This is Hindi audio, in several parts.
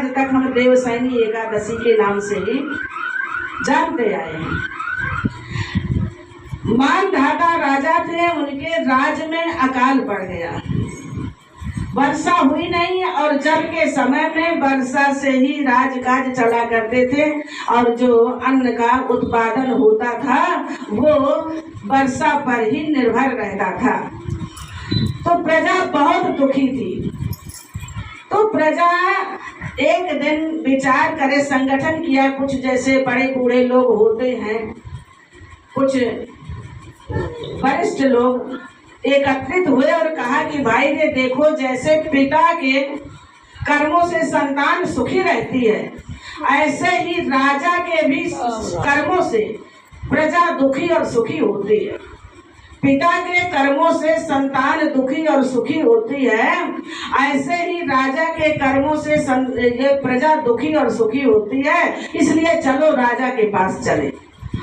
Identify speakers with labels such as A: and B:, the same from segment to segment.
A: आज तक हम देवसैनी एकादशी के नाम से ही जानते आए हैं। मानधाता राजा थे, उनके राज में अकाल पड़ गया, वर्षा हुई नहीं और जल के समय में वर्षा से ही राजकाज चला करते थे और जो अन्न का उत्पादन होता था वो वर्षा पर ही निर्भर रहता था। तो प्रजा बहुत दुखी थी। तो प्रजा एक दिन विचार करे, संगठन किया, कुछ जैसे बड़े बूढ़े लोग होते हैं, कुछ वरिष्ठ लोग एकत्रित हुए और कहा कि भाई ये देखो, जैसे पिता के कर्मों से संतान सुखी रहती है, ऐसे ही राजा के भी कर्मों से प्रजा दुखी और सुखी होती है। पिता के कर्मों से संतान दुखी और सुखी होती है, ऐसे ही राजा के कर्मों से ये प्रजा दुखी और सुखी होती है। इसलिए चलो राजा के पास चले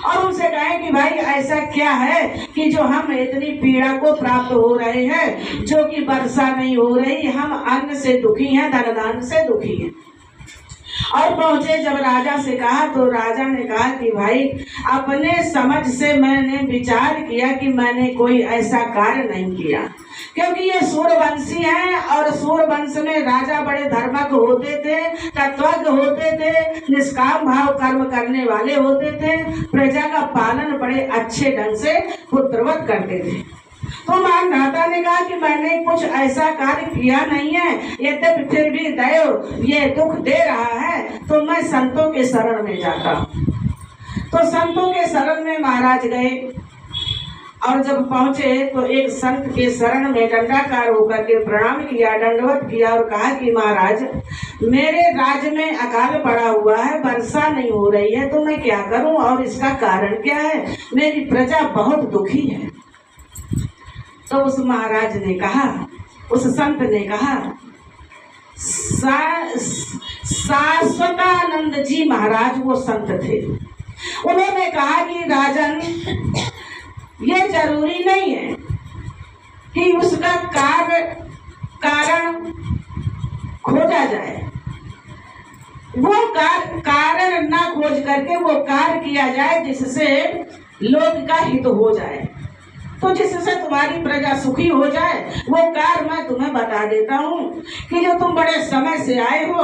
A: और उनसे कहें कि भाई ऐसा क्या है कि जो हम इतनी पीड़ा को प्राप्त हो रहे हैं, जो कि वर्षा नहीं हो रही, हम अन्न से दुखी हैं, धन धान्य से दुखी हैं। और पहुंचे जब राजा से कहा तो राजा ने कहा कि भाई अपने समझ से मैंने विचार किया कि मैंने कोई ऐसा कार्य नहीं किया, क्योंकि ये सूर्यवंशी हैं और सूर्यवंश में राजा बड़े धर्मज्ञ होते थे, तत्वज्ञ होते थे, निष्काम भाव कर्म करने वाले होते थे, प्रजा का पालन बड़े अच्छे ढंग से पुत्रवत करते थे। तो मानधाता ने कहा कि मैंने कुछ ऐसा कार्य किया नहीं है, यद्यपि फिर भी दैव ये दुख दे रहा है, तो मैं संतों के शरण में जाता हूँ। तो संतों के शरण में महाराज गए और जब पहुंचे तो एक संत के शरण में दंडाकार होकर के प्रणाम किया, दंडवत किया और कहा कि महाराज मेरे राज्य में अकाल पड़ा हुआ है, वर्षा नहीं हो रही है, तो मैं क्या करूं और इसका कारण क्या है? मेरी प्रजा बहुत दुखी है। तो उस महाराज ने कहा, उस संत ने कहा, शाश्वतानंद जी महाराज वो संत थे। उन्होंने कहा कि राजन, ये जरूरी नहीं है कि उसका कारण खोजा जाए, वो कारण ना खोज करके वो कार्य किया जाए जिससे लोक का हित हो जाए। तो जिससे तुम्हारी प्रजा सुखी हो जाए वो कार्य मैं तुम्हें बता देता हूँ कि जो तुम बड़े समय से आए हो,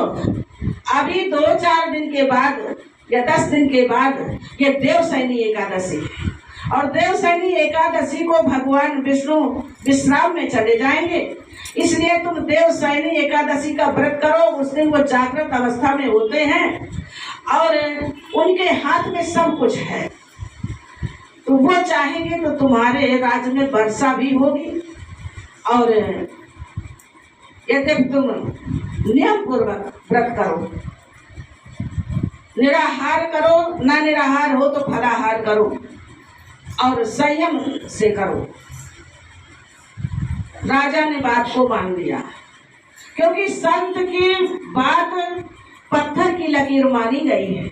A: अभी 2-4 दिन के बाद या 10 दिन के बाद ये देवसैनी एकादशी है और देवसैनी एकादशी को भगवान विष्णु विश्राम में चले जाएंगे, इसलिए तुम देवसैनी एकादशी का व्रत करो। उस दिन वो जागृत अवस्था में होते हैं और उनके हाथ में सब कुछ है, तो वो चाहेंगे तो तुम्हारे राज्य में वर्षा भी होगी और यदि तुम नियम पूर्वक व्रत करो, निराहार करो, ना निराहार हो तो फलाहार करो और संयम से करो। राजा ने बात को मान लिया, क्योंकि संत की बात पत्थर की लकीर मानी गई है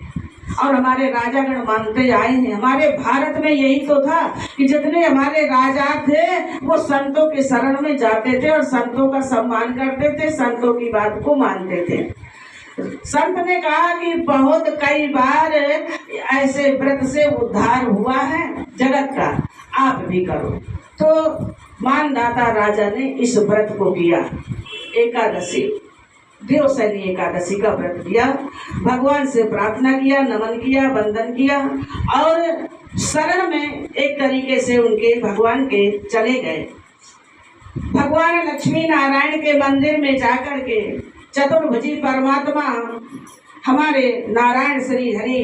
A: और हमारे राजागण मानते आए हैं। हमारे भारत में यही तो था कि जितने हमारे राजा थे वो संतों के शरण में जाते थे और संतों का सम्मान करते थे, संतों की बात को मानते थे। संत ने कहा कि बहुत कई बार ऐसे व्रत से उद्धार हुआ है जगत का, आप भी करो। तो मानधाता राजा ने इस व्रत को किया, एकादशी देवसैनी एकादशी का व्रत किया, भगवान से प्रार्थना किया, नमन किया, वंदन किया और शरण में एक तरीके से उनके भगवान के चले गए। भगवान लक्ष्मी नारायण के मंदिर में जाकर के चतुर्भुजी परमात्मा हमारे नारायण श्री हरि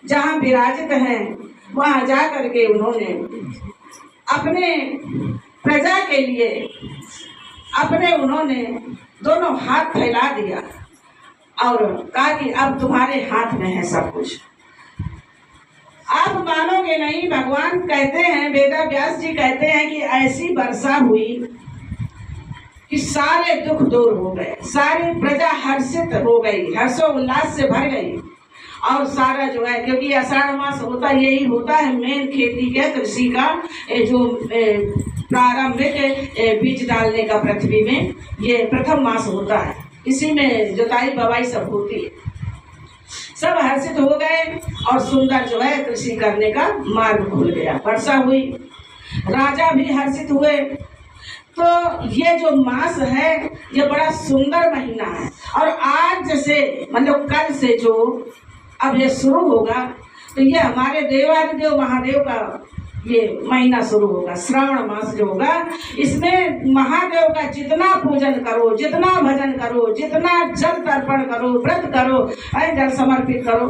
A: जहाँ विराजित हैं, वहाँ जा करके उन्होंने अपने प्रजा के लिए उन्होंने दोनों हाथ फैला दिया और कहा कि अब तुम्हारे हाथ में है सब कुछ। आप मानोगे नहीं, भगवान कहते हैं, वेदा व्यास जी कहते हैं कि ऐसी वर्षा हुई कि सारे दुख दूर हो गए, सारी प्रजा हर्षित हो गई, हर्षोल्लास से भर गई और सारा जो है, क्योंकि आषाढ़ मास होता यही होता है मेन खेती के कृषि का जो प्रारंभिक बीज डालने का पृथ्वी में ये प्रथम मास होता है। इसी में जुताई बवाई सब होती है। सब हर्षित हो गए और सुंदर जो है कृषि करने का मार्ग खुल गया। वर्षा हुई, राजा भी हर्षित हुए। तो ये जो मास है ये बड़ा सुंदर महीना है और आज से मतलब कल से जो अब ये शुरू होगा तो ये हमारे देवादिदेव महादेव का ये महीना शुरू होगा। श्रावण मास जो होगा इसमें महादेव का जितना पूजन करो, जितना भजन करो, जितना जल तर्पण करो, व्रत करो, जल समर्पित करो,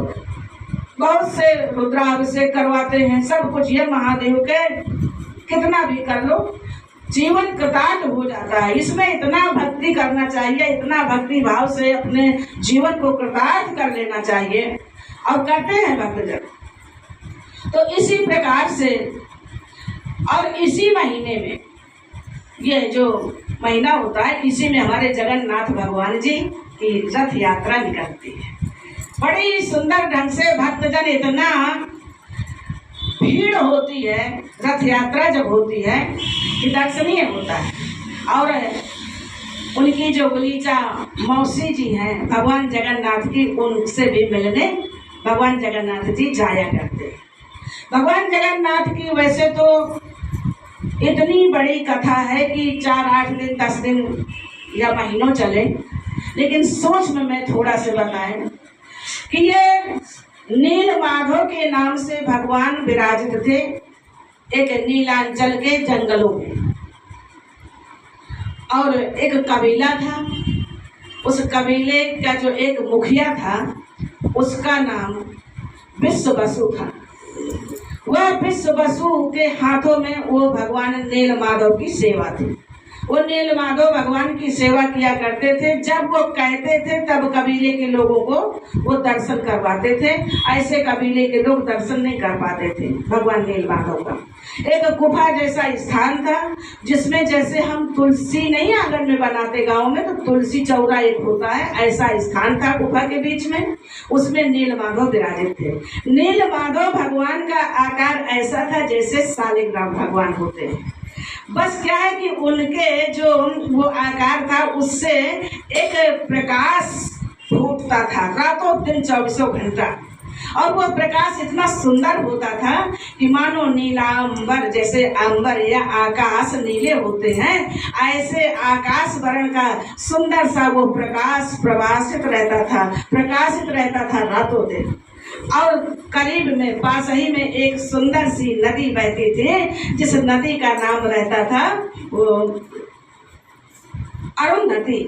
A: बहुत से रुद्राभिषेक करवाते हैं, सब कुछ ये महादेव के कितना भी कर लो जीवन कृतार्थ हो जाता है। इसमें इतना भक्ति करना चाहिए, इतना भक्ति भाव से अपने जीवन को कृतार्थ कर लेना चाहिए और करते हैं भक्तजन। तो इसी प्रकार से और इसी महीने में ये जो महीना होता है इसी में हमारे जगन्नाथ भगवान जी की रथ यात्रा निकलती है। बड़ी सुंदर ढंग से भक्तजन, इतना भीड़ होती है रथ यात्रा जब होती है कि दर्शनीय होता है। और उनकी जो गुलीचा मौसी जी हैं भगवान जगन्नाथ की, उनसे भी मिलने भगवान जगन्नाथ जी जाया करते हैं। भगवान जगन्नाथ की वैसे तो इतनी बड़ी कथा है कि 4-8 दिन 10 दिन या महीनों चले, लेकिन सोच में मैं थोड़ा से बताएं कि ये नील माधव के नाम से भगवान विराजित थे एक नीलांचल के जंगलों में। और एक कबीला था, उस कबीले का जो एक मुखिया था उसका नाम विश्व बसु था। वह विश्व बसु के हाथों में वो भगवान नील माधव की सेवा थी। वो नील माधव भगवान की सेवा किया करते थे। जब वो कहते थे तब कबीले के लोगों को वो दर्शन करवाते थे। ऐसे कबीले के लोग दर्शन नहीं कर पाते थे भगवान नील माधव का। एक गुफा जैसा स्थान था जिसमें जैसे हम तुलसी नहीं आंगन में बनाते गांव में, तो तुलसी चौरा एक होता है, ऐसा स्थान था गुफा के बीच में। उसमें नील माधव विराजित थे। नील माधव भगवान का आकार ऐसा था जैसे शालिग्राम भगवान होते हैं। बस क्या है कि उनके जो वो आकार था उससे एक प्रकाश फूटता था रातों दिन 24 घंटा। और वो प्रकाश इतना सुंदर होता था कि मानो नीलांबर, जैसे अंबर या आकाश नीले होते हैं ऐसे आकाश वर्ण का सुंदर सा वो प्रकाश प्रभासित रहता था, प्रकाशित रहता था रातों दिन। और करीब में पास ही में एक सुंदर सी नदी बहती थी जिस नदी का नाम रहता था वो अरुंधति।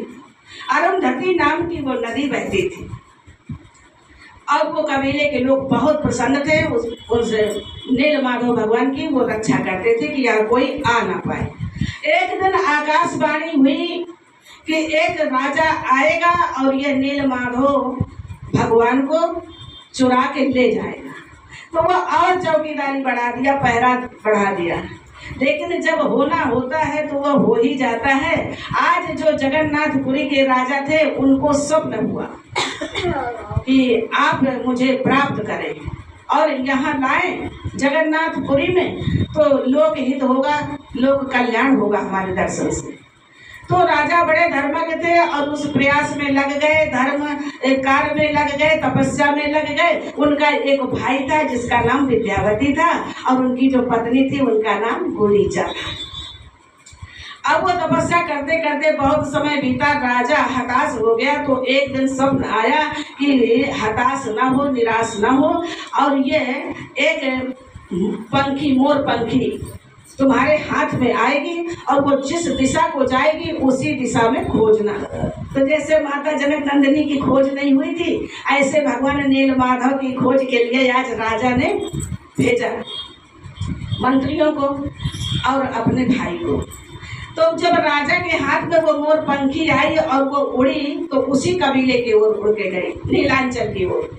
A: अरुंधति नाम की वो नदी बहती थी। अब वो कबीले के लोग बहुत प्रसन्न थे उस नील माधव भगवान की, वो रक्षा करते थे कि यार कोई आ ना पाए। एक दिन आकाशवाणी हुई कि एक राजा आएगा और ये नील माधव भगवान को चुरा के ले जाएगा। तो वो और चौकीदारी बढ़ा दिया, पहरा बढ़ा दिया। लेकिन जब होना होता है तो वह हो ही जाता है। आज जो जगन्नाथपुरी के राजा थे उनको स्वप्न हुआ कि आप मुझे प्राप्त करें और यहाँ लाएं जगन्नाथपुरी में, तो लोक हित होगा, लोक कल्याण होगा हमारे दर्शन से। तो राजा बड़े धर्मज्ञ थे और उस प्रयास में लग गए, धर्म कार्य में लग गए, तपस्या में लग गए। उनका एक भाई था जिसका नाम विद्यावती था और उनकी जो पत्नी थी उनका नाम गुलीचा था। अब वो तपस्या करते करते बहुत समय बीता, राजा हताश हो गया। तो एक दिन स्वप्न आया कि हताश ना हो, निराश ना हो, और ये एक पंखी, मोर पंखी तुम्हारे हाथ में आएगी और वो जिस दिशा को जाएगी उसी दिशा में खोजना। तो जैसे माता जनक नंदिनी की खोज नहीं हुई थी, ऐसे भगवान नील माधव की खोज के लिए आज राजा ने भेजा मंत्रियों को और अपने भाई को। तो जब राजा के हाथ में वो मोर पंखी आई और वो उड़ी तो उसी कबीले की ओर उड़ के गई, नीलांचल की ओर।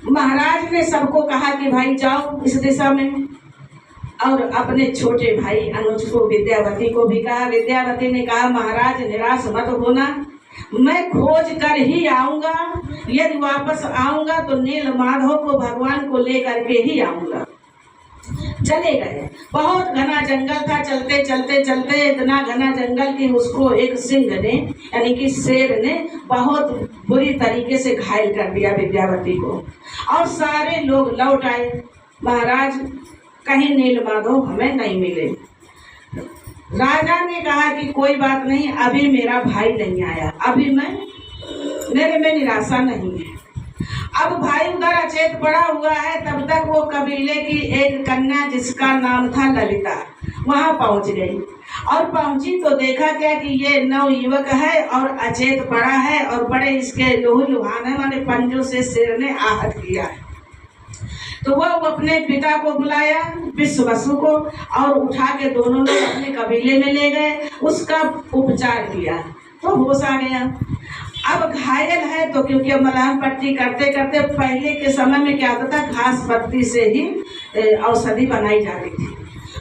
A: महाराज ने सबको कहा कि भाई जाओ इस दिशा में, और अपने छोटे भाई अनुज को, विद्यावती को भी कहा। विद्यावती ने कहा महाराज निराश मत होना, मैं खोज कर ही आऊंगा। यदि वापस आऊंगा तो नील माधव को भगवान को लेकर के ही आऊंगा। चले गए। बहुत घना जंगल था, चलते चलते चलते इतना घना जंगल कि उसको एक सिंह ने यानी कि शेर ने बहुत बुरी तरीके से घायल कर दिया विद्यावती को। और सारे लोग लौट आए, महाराज कहीं नीलमाधव हमें नहीं मिले। राजा ने कहा कि कोई बात नहीं, अभी मेरा भाई नहीं आया, अभी मेरे में निराशा नहीं है। अब भाई उधर अचेत पड़ा हुआ है, तब तक वो कबीले की एक कन्या जिसका नाम था ललिता वहां पहुंच गई। और पहुंची तो देखा क्या कि ये नवयुवक है और अचेत पड़ा है और बड़े इसके लुहाने वाले पंजों से शेर ने आहत किया है। तो वो अपने पिता को बुलाया, विश्ववसु को, और उठा के दोनों लोग अपने कबीले में ले गए, उसका उपचार किया तो होश आ गया। अब घायल है तो क्योंकि मलहम पट्टी करते करते पहले के समय में क्या होता था, घास पत्ती से ही औषधि बनाई जाती थी।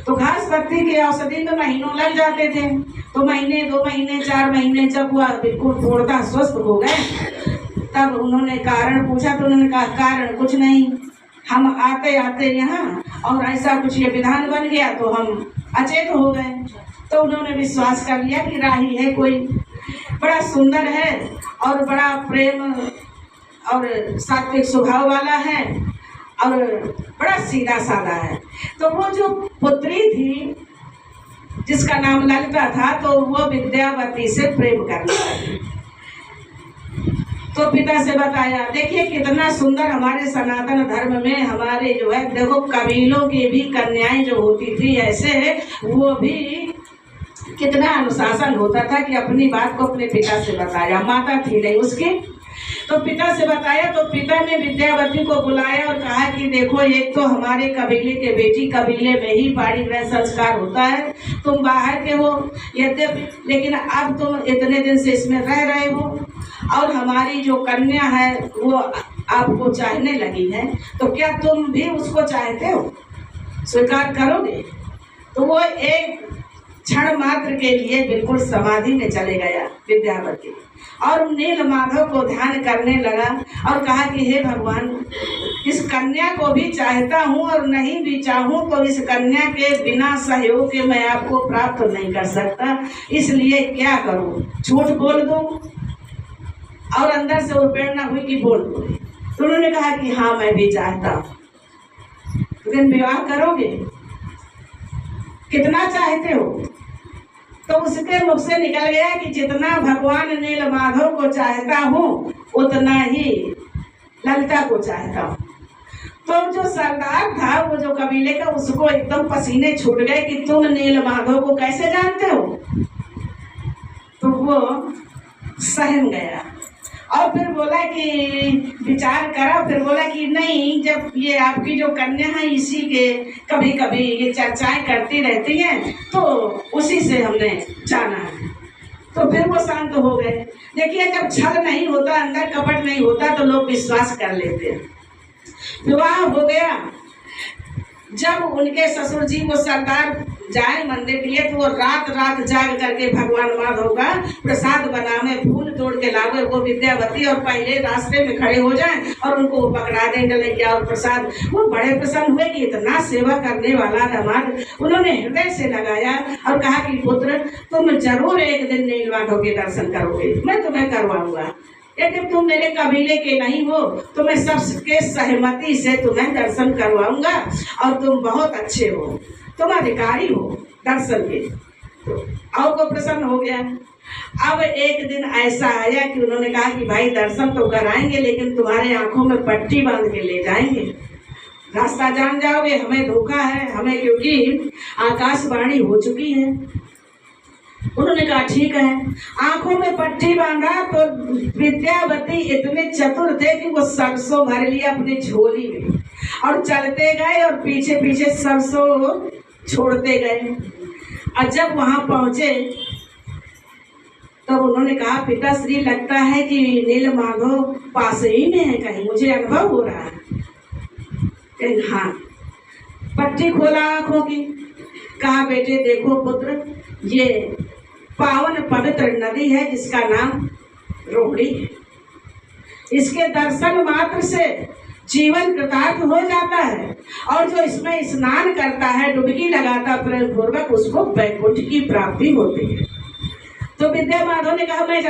A: तो घास पत्ती की औषधि में महीनों लग जाते थे। तो महीने 2 महीने 4 महीने जब वह बिल्कुल पूर्णतः स्वस्थ हो गए, तब उन्होंने कारण पूछा तो उन्होंने कहा कारण कुछ नहीं, हम आते आते यहाँ और ऐसा कुछ ये विधान बन गया तो हम अचेत हो गए। तो उन्होंने विश्वास कर लिया कि राही है कोई, बड़ा सुंदर है और बड़ा प्रेम और सात्विक स्वभाव वाला है और बड़ा सीधा साधा है। तो वो जो पुत्री थी जिसका नाम ललिता था, तो वो विद्यावती से प्रेम करने लगी। तो पिता से बताया, देखिए कितना सुंदर हमारे सनातन धर्म में हमारे जो है, देखो कबीलों की भी कन्याएं जो होती थी ऐसे, वो भी कितना अनुशासन होता था कि अपनी बात को अपने पिता से बताया। माता थी नहीं उसकी, तो पिता से बताया। तो पिता ने विद्यावती को बुलाया और कहा कि देखो, एक तो हमारे कबीले के बेटी कबीले में ही बाड़ी ग्रह संस्कार होता है, तुम बाहर के हो यद्यपि, लेकिन अब तुम इतने दिन से इसमें रह रहे हो और हमारी जो कन्या है वो आपको चाहने लगी है, तो क्या तुम भी उसको चाहते हो, स्वीकार करोगे? तो वो एक क्षण मात्र के लिए बिल्कुल समाधि में चले गया विद्यावती और नीलमाधव को ध्यान करने लगा और कहा कि हे भगवान, इस कन्या को भी चाहता हूँ और नहीं भी चाहूँ तो इस कन्या के बिना सहयोग के मैं आपको प्राप्त नहीं कर सकता, इसलिए क्या करूँ, झूठ बोल दूँ? और अंदर से वो प्रेरणा हुई कि बोल दो। तो उन्होंने कहा कि हाँ मैं भी चाहता हूँ। लेकिन विवाह करोगे? कितना चाहते हो? तो उसके मुख से निकल गया कि जितना भगवान नीलमाधव को चाहता हूँ उतना ही ललिता को चाहता हूँ। तो जो सरदार था वो जो कबीले का, उसको एकदम पसीने छूट गए कि तुम नीलमाधव को कैसे जानते हो? तो वो सहम गया और फिर बोला कि विचार करा, फिर बोला कि नहीं, जब ये आपकी जो कन्या है इसी के कभी कभी ये चर्चाएं करती रहती हैं तो उसी से हमने जाना है। तो फिर वो शांत हो गए। देखिए, जब छल नहीं होता, अंदर कपट नहीं होता तो लोग विश्वास कर लेते हैं। विवाह हो गया। जब उनके ससुर जी वो सरदार जाए मंदिर के लिए तो वो रात रात जाग करके भगवान माधव का प्रसाद बनावे, फूल तोड़ के लावे वो विद्यावती, और पहले रास्ते में खड़े हो जाए और उनको पकड़ा दें गले क्या और प्रसाद। वो बड़े प्रसन्न हुए कि इतना सेवा करने वाला दामाद। उन्होंने हृदय से लगाया और कहा कि पुत्र, तुम जरूर एक दिन नीलमाधव के दर्शन करोगे, मैं तुम्हें करवाऊंगा। यदि तुम मेरे कबीले के नहीं हो तो मैं सबके सहमति से तुम्हें दर्शन करवाऊंगा और तुम बहुत अच्छे हो, तुम अधिकारी हो दर्शन के। और वो प्रसन्न हो गया। अब एक दिन ऐसा आया कि उन्होंने कहा कि भाई दर्शन तो कराएंगे लेकिन तुम्हारे आंखों में पट्टी बांध के ले जाएंगे, रास्ता जान जाओगे, हमें धोखा है, हमें क्योंकि आकाशवाणी हो चुकी है। उन्होंने कहा ठीक है। आंखों में पट्टी बांधा तो विद्यावती इतने चतुर थे कि वो सरसों भर लिया अपनी झोली में और चलते गए और पीछे पीछे सरसों छोड़ते गए। और जब वहां पहुंचे तो उन्होंने कहा पिताश्री, लगता है कि नीलमाधव पास ही में है, कहीं मुझे अनुभव हो रहा है। हाँ, पट्टी खोला आंखों की। कहा बेटे देखो पुत्र, ये पावन पवित्र नदी है जिसका नाम रोहिणी है। इसके दर्शन मात्र से जीवन कृतार्थ हो जाता है। और जो इसमें स्नान करता है, डुबकी लगाता प्रेम पूर्वक, उसको वैकुंठ की प्राप्ति होती है। तो विद्या माधव ने कहा मैं